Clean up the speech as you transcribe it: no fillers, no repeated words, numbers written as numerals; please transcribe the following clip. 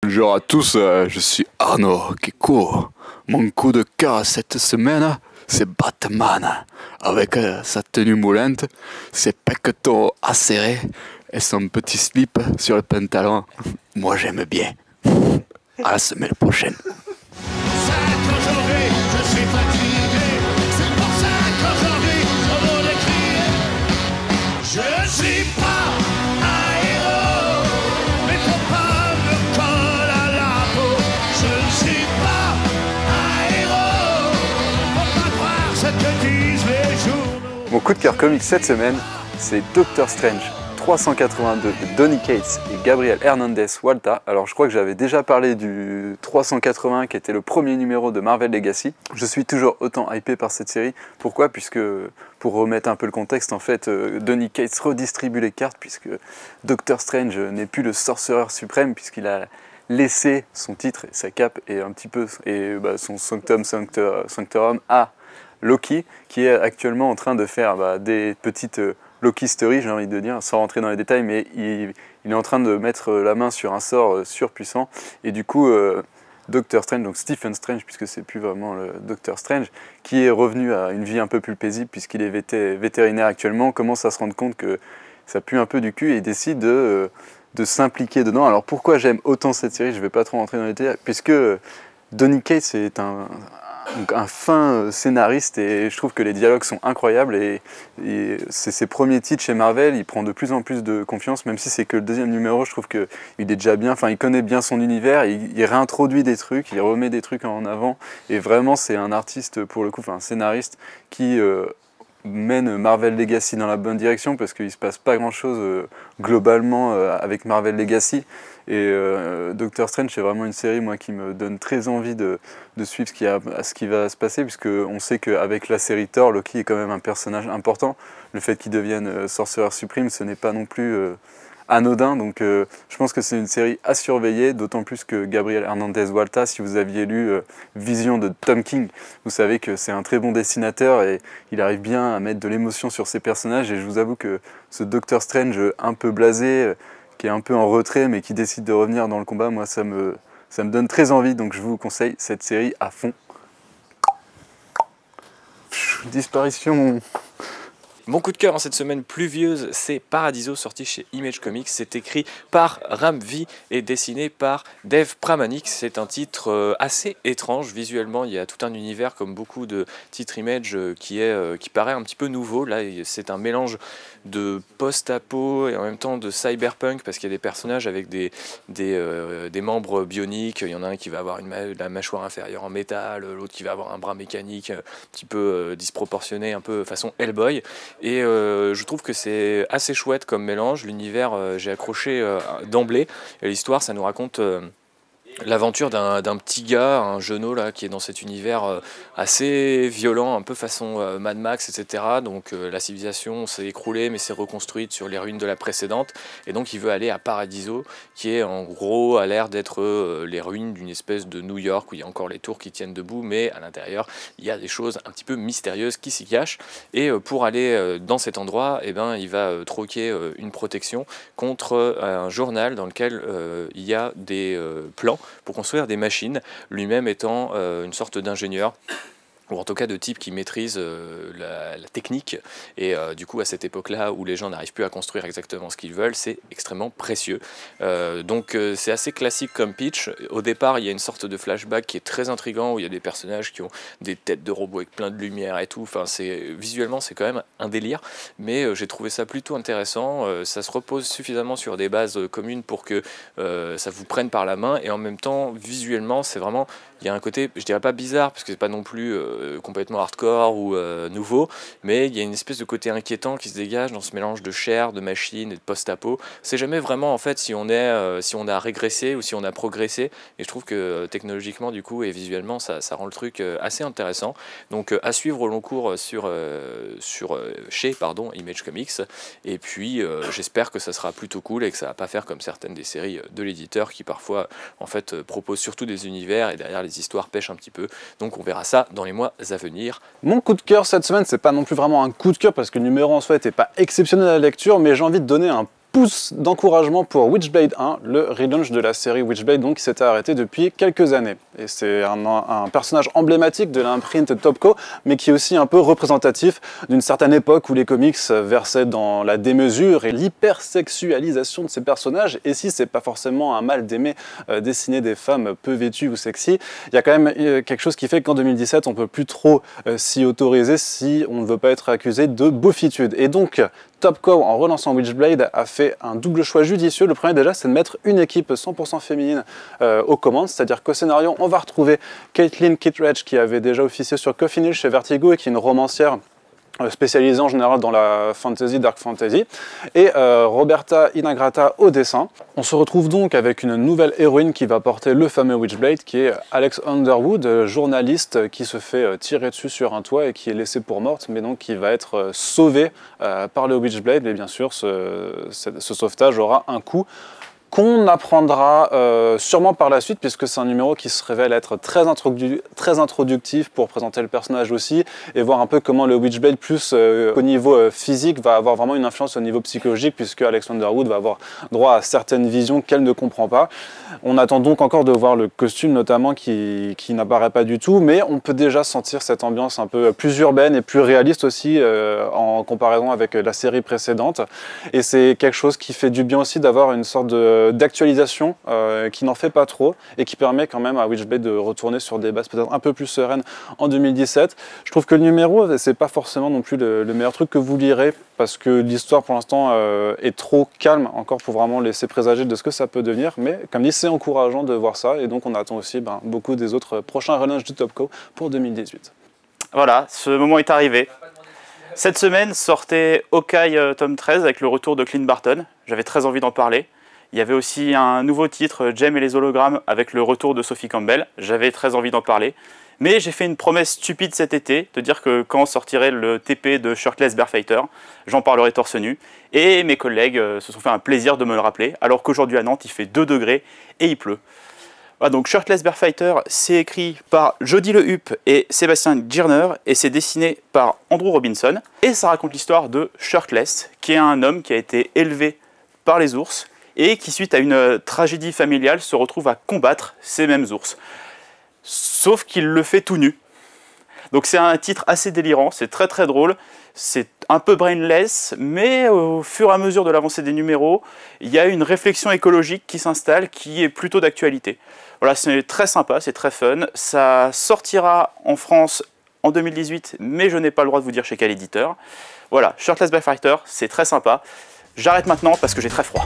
Bonjour à tous, je suis Arnaud Kiko. Mon coup de cœur cette semaine, c'est Batman. Avec sa tenue moulante, ses pectoraux acérés et son petit slip sur le pantalon. Moi j'aime bien. À la semaine prochaine. Qu'aujourd'hui je suis fatigué, c'est pour ça qu'aujourd'hui je voulais crier. Je suis pas un héros, mais faut pas me coller à la peau. Je ne suis pas un héros, faut pas croire ce que disent les journaux. Mon coup de cœur comique cette semaine, c'est Doctor Strange 382 de Donny Cates et Gabriel Hernandez Walta. Alors je crois que j'avais déjà parlé du 380 qui était le premier numéro de Marvel Legacy. Je suis toujours autant hypé par cette série. Pourquoi? Puisque, pour remettre un peu le contexte, en fait, Donny Cates redistribue les cartes puisque Doctor Strange n'est plus le sorcereur suprême puisqu'il a laissé son titre et sa cape et un petit peu son Sanctum Sanctorum à Loki, qui est actuellement en train de faire des petites Lokisterie, j'ai envie de dire, sans rentrer dans les détails, mais il est en train de mettre la main sur un sort surpuissant, et du coup, Doctor Strange, donc Stephen Strange, puisque c'est plus vraiment le Doctor Strange, qui est revenu à une vie un peu plus paisible, puisqu'il est vétérinaire actuellement, commence à se rendre compte que ça pue un peu du cul, et il décide de s'impliquer dedans. Alors pourquoi j'aime autant cette série, je ne vais pas trop rentrer dans les détails, puisque Donny Cates est un fin scénariste et je trouve que les dialogues sont incroyables et c'est ses premiers titres chez Marvel, il prend de plus en plus de confiance, même si c'est que le deuxième numéro, je trouve qu'il est déjà bien, enfin il connaît bien son univers, il réintroduit des trucs, il remet des trucs en avant et vraiment c'est un artiste pour le coup, enfin un scénariste qui mène Marvel Legacy dans la bonne direction parce qu'il ne se passe pas grand chose globalement avec Marvel Legacy. Et Doctor Strange, c'est vraiment une série moi, qui me donne très envie de suivre ce qui va se passer, puisqu'on sait qu'avec la série Thor, Loki est quand même un personnage important. Le fait qu'il devienne sorcereur suprême, ce n'est pas non plus anodin. Donc je pense que c'est une série à surveiller, d'autant plus que Gabriel Hernandez Walta, si vous aviez lu Vision de Tom King, vous savez que c'est un très bon dessinateur et il arrive bien à mettre de l'émotion sur ses personnages. Et je vous avoue que ce Doctor Strange un peu blasé, qui est un peu en retrait mais qui décide de revenir dans le combat, moi ça me donne très envie, donc je vous conseille cette série à fond. Disparition. Mon coup de cœur en cette semaine pluvieuse, c'est Paradiso, sorti chez Image Comics. C'est écrit par Ram V et dessiné par Dev Pramanik. C'est un titre assez étrange visuellement. Il y a tout un univers, comme beaucoup de titres Image, qui paraît un petit peu nouveau. Là, c'est un mélange de post-apo et en même temps de cyberpunk, parce qu'il y a des personnages avec des membres bioniques. Il y en a un qui va avoir la mâchoire inférieure en métal, l'autre qui va avoir un bras mécanique un petit peu disproportionné, un peu façon Hellboy. Et je trouve que c'est assez chouette comme mélange. L'univers, j'ai accroché d'emblée. Et l'histoire, ça nous raconte l'aventure d'un petit gars, un jeuneau là, qui est dans cet univers assez violent, un peu façon Mad Max, etc. Donc la civilisation s'est écroulée mais s'est reconstruite sur les ruines de la précédente. Et donc il veut aller à Paradiso, qui est en gros, a l'air d'être les ruines d'une espèce de New York où il y a encore les tours qui tiennent debout, mais à l'intérieur il y a des choses un petit peu mystérieuses qui s'y cachent. Et pour aller dans cet endroit, eh ben, il va troquer une protection contre un journal dans lequel il y a des plans pour construire des machines, lui-même étant une sorte d'ingénieur, ou en tout cas de type qui maîtrise la technique, et du coup à cette époque-là où les gens n'arrivent plus à construire exactement ce qu'ils veulent, c'est extrêmement précieux. Donc c'est assez classique comme pitch. Au départ il y a une sorte de flashback qui est très intriguant, où il y a des personnages qui ont des têtes de robots avec plein de lumière et tout, enfin visuellement c'est quand même un délire, mais j'ai trouvé ça plutôt intéressant. Ça se repose suffisamment sur des bases communes pour que ça vous prenne par la main, et en même temps visuellement c'est vraiment, il y a un côté, je dirais pas bizarre parce que c'est pas non plus complètement hardcore ou nouveau, mais il y a une espèce de côté inquiétant qui se dégage dans ce mélange de chair, de machine et de post-apo. C'est jamais vraiment en fait si on a régressé ou si on a progressé, et je trouve que technologiquement du coup et visuellement ça rend le truc assez intéressant. Donc à suivre au long cours chez Image Comics, et puis j'espère que ça sera plutôt cool et que ça va pas faire comme certaines des séries de l'éditeur qui parfois en fait proposent surtout des univers et derrière les histoires pêchent un petit peu. Donc on verra ça dans les mois à venir. Mon coup de cœur cette semaine, c'est pas non plus vraiment un coup de cœur parce que le numéro en soi n'était pas exceptionnel à la lecture, mais j'ai envie de donner un pouce d'encouragement pour Witchblade 1, le relaunch de la série Witchblade, donc qui s'était arrêté depuis quelques années. Et c'est un personnage emblématique de l'imprint Topco, mais qui est aussi un peu représentatif d'une certaine époque où les comics versaient dans la démesure et l'hypersexualisation de ces personnages. Et si c'est pas forcément un mal d'aimer dessiner des femmes peu vêtues ou sexy, il y a quand même quelque chose qui fait qu'en 2017, on peut plus trop s'y autoriser si on ne veut pas être accusé de beaufitude. Et donc, Topco, en relançant Witchblade, a fait un double choix judicieux. Le premier déjà, c'est de mettre une équipe 100% féminine aux commandes, c'est-à-dire qu'au scénario, on va retrouver Caitlin Kittredge, qui avait déjà officié sur Coffin Hill chez Vertigo et qui est une romancière spécialisée en général dans la fantasy, dark fantasy, et Roberta Inagrata au dessin. On se retrouve donc avec une nouvelle héroïne qui va porter le fameux Witchblade, qui est Alex Underwood, journaliste qui se fait tirer dessus sur un toit et qui est laissé pour morte, mais donc qui va être sauvée par le Witchblade. Et bien sûr, ce sauvetage aura un coût qu'on apprendra sûrement par la suite, puisque c'est un numéro qui se révèle être très introductif pour présenter le personnage aussi, et voir un peu comment le Witchblade, plus au niveau physique, va avoir vraiment une influence au niveau psychologique, puisque Alex Underwood va avoir droit à certaines visions qu'elle ne comprend pas. On attend donc encore de voir le costume notamment qui n'apparaît pas du tout, mais on peut déjà sentir cette ambiance un peu plus urbaine et plus réaliste aussi en comparaison avec la série précédente. Et c'est quelque chose qui fait du bien aussi d'avoir une sorte d'actualisation qui n'en fait pas trop et qui permet quand même à Witchblade de retourner sur des bases peut-être un peu plus sereines en 2017. Je trouve que le numéro, c'est pas forcément non plus le meilleur truc que vous lirez, parce que l'histoire pour l'instant est trop calme encore pour vraiment laisser présager de ce que ça peut devenir, mais comme dit, c'est encourageant de voir ça, et donc on attend aussi beaucoup des autres prochains relaunchs du Topco pour 2018. Voilà, ce moment est arrivé. Cette semaine sortait Hawkeye tome 13 avec le retour de Clint Barton. J'avais très envie d'en parler. Il y avait aussi un nouveau titre, Jem et les hologrammes, avec le retour de Sophie Campbell. J'avais très envie d'en parler. Mais j'ai fait une promesse stupide cet été, de dire que quand sortirait le TP de Shirtless Bear Fighter, j'en parlerai torse nu. Et mes collègues se sont fait un plaisir de me le rappeler, alors qu'aujourd'hui à Nantes, il fait 2 degrés et il pleut. Voilà, donc Shirtless Bear Fighter, c'est écrit par Jody Le Hupp et Sébastien Girner, et c'est dessiné par Andrew Robinson. Et ça raconte l'histoire de Shirtless, qui est un homme qui a été élevé par les ours, et qui, suite à une tragédie familiale, se retrouve à combattre ces mêmes ours. Sauf qu'il le fait tout nu. Donc c'est un titre assez délirant, c'est très très drôle, c'est un peu brainless, mais au fur et à mesure de l'avancée des numéros, il y a une réflexion écologique qui s'installe, qui est plutôt d'actualité. Voilà, c'est très sympa, c'est très fun, ça sortira en France en 2018, mais je n'ai pas le droit de vous dire chez quel éditeur. Voilà, Shirtless Bear Fighter, c'est très sympa. J'arrête maintenant parce que j'ai très froid.